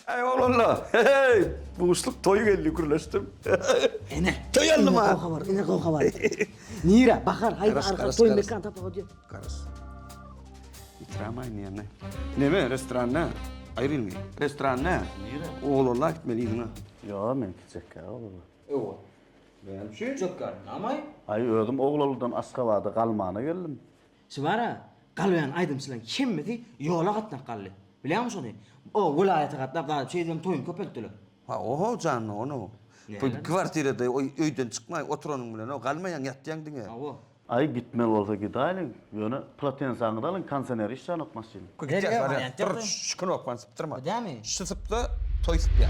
Eyvallah. Hey, bu usluk toyu geldi kurlaştım. Ene. Toyalım ha. Ene var, ene koka var. Nira, bakar, haydi Karas, arka karas, toy karas. mekan tapa diyor. Karıs. Bitiremeyin yani. Ne mi? Restoran ne? Ayrılmayın. Restoran ne? Oğlunla gitmeliydin ha. Yo, men gidecek ya oğlum. Yok. Benim şey. Çok gar. Namay. Ay ödüm oğlumdan Askavada kalmağına geldim. Sıvara, kalbayan aydım silen kemmedi, yola kattan kalli. Biliyor musun onu? O vilayete kattan daha şeyden toyun köpelttiler. Ha oho canlı onu. Ne Bu lan? kvartirede o öyden çıkmay oturanın bilen o kalmayan yatyan dine. Avo. Ay gitmeli olsa gidelim. Yöne platin sağıdalın kanser iş sanatmaz şimdi. Nereye var yani? Dur şükür okman sıptırma. Değil mi? Şu sıptı toy sıp ya.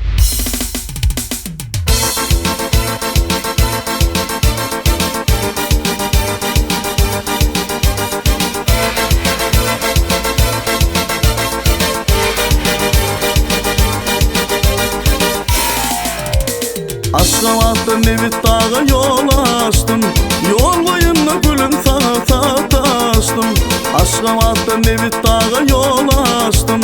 Aşkavatta Nevit dağa yol açtım. Yol boyunca gülüm sana sataştım. Aşkavatta Nevit dağa yol açtım.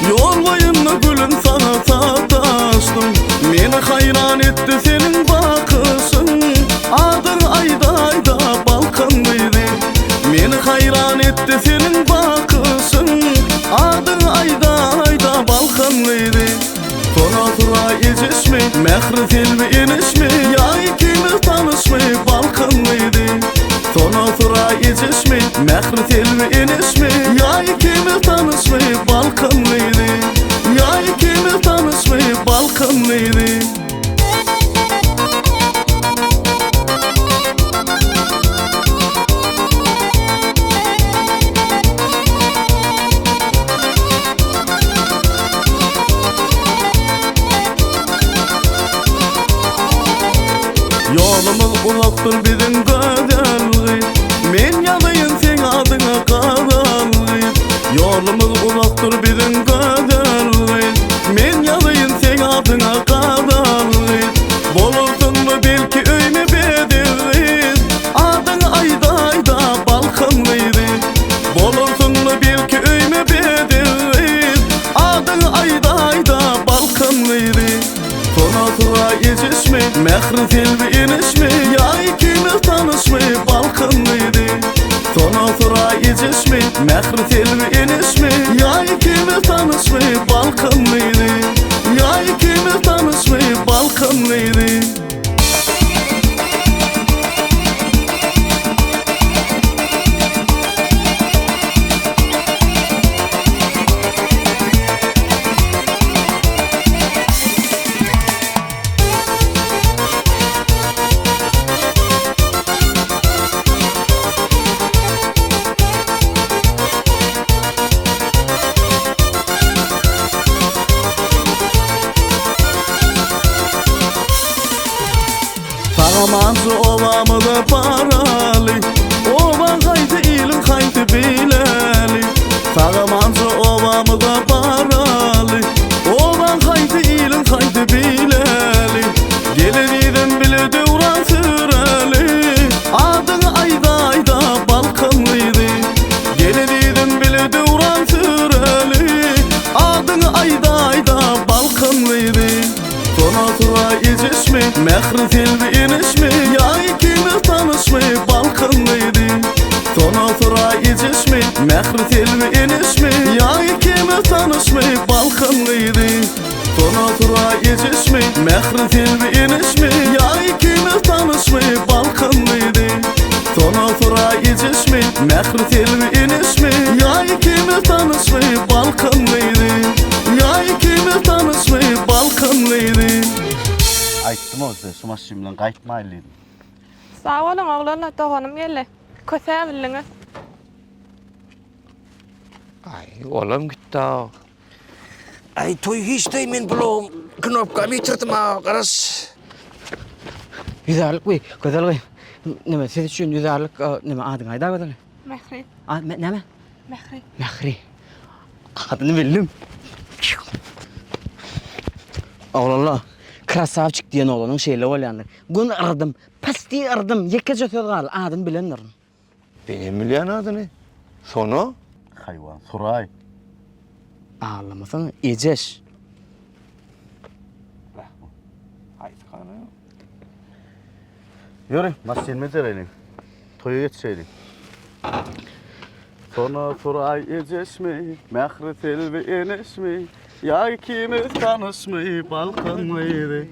Yol boyunca gülüm sana sataştım. Beni hayran etti senin bakışın. Adın ayda ayda balkanlıydı. Beni hayran etti senin bakışın. Adın ayda ayda balkanlıydı. Sonra tura eciş mi, mehri tilbi iniş mi, ya ikimiz tanış mı, balkanlıydı. Sonra tura eciş mi, mehri tilbi iniş mi, ya ikimiz tanış mı, balkanlıydı. Ya ikimiz tanış mı, balkanlıydı. Yolumuz uzaktır bizim kaderli. Men yanayın sen adına kadarlı. Yolumuz uzaktır bizim kaderli. Men yanayın sen adına kadarlı. Bulursun mu belki öyle bedirli. Adın ayda ayda balkanlıydı. Bulursun mu belki öyle bedirli. Adın ayda ayda balkanlıydı. Sonra tura eciş mi, mehri tilbi iniş mi, ya ikimiz tanış mı, balkanlıydı. Sonra tura eciş mi, mehri tilbi iniş mi, ya ikimiz tanış mı, balkanlıydı. Ya ikimiz tanış mı, balkanlıydı. Sağamancı ovamı da paralı. Ovan haydi ilin haydi bileli. Sağamancı ovamı da paralı. Ovan haydi ilin haydi bileli. Geliriden bile devran süreli. Adın ayda ayda balkanlıydı. Geliriden bile devran süreli. Adın ayda ayda balkanlıydı. Sonra tura eciş mi, mehri tilbi iniş mi, ya ikimiz tanış mı, balkanlıydı. Sonra tura eciş mi, mehri tilbi iniş mi, ya ikimiz tanış mı, balkanlıydı. Sonra tura eciş mi, mehri tilbi iniş mi, ya ikimiz tanış mı, balkanlıydı. Sonra tura eciş mi, mehri tilbi iniş mi, ya ikimiz tanış mı, balkanlıydı. Ya ikimiz tanış mı, balkanlıydı. Aytdım o size, sumaş şimdiden kayıtmayılıydım. Sağ olun oğlanlar, doğanım yerle. Köse biliniz. Ay oğlum gitti ha. Ay toy hiç değil men bulum. Knopka bitirdim ha karas. Güzellik bu, güzellik. Neme, siz için güzellik, neme adın ayda güzellik. Mehri, Neme? Mehri. Mehri. Adını bildim. Oğlanlar, krasavçık diyen oğlanın şeyle olanlar. Gün aradım, pasti aradım, yekece söz kal, adını bilenlerim. Benim milyon adını. Sonu? Hayvan, Suray. Ağlamasana, eceş. Yürü, masjidime derelim. Toya yetişelim. Sonra ay eceş mi? Mehret el ve eneş mi? Ya ikimiz tanış mı? Balkan mıydı?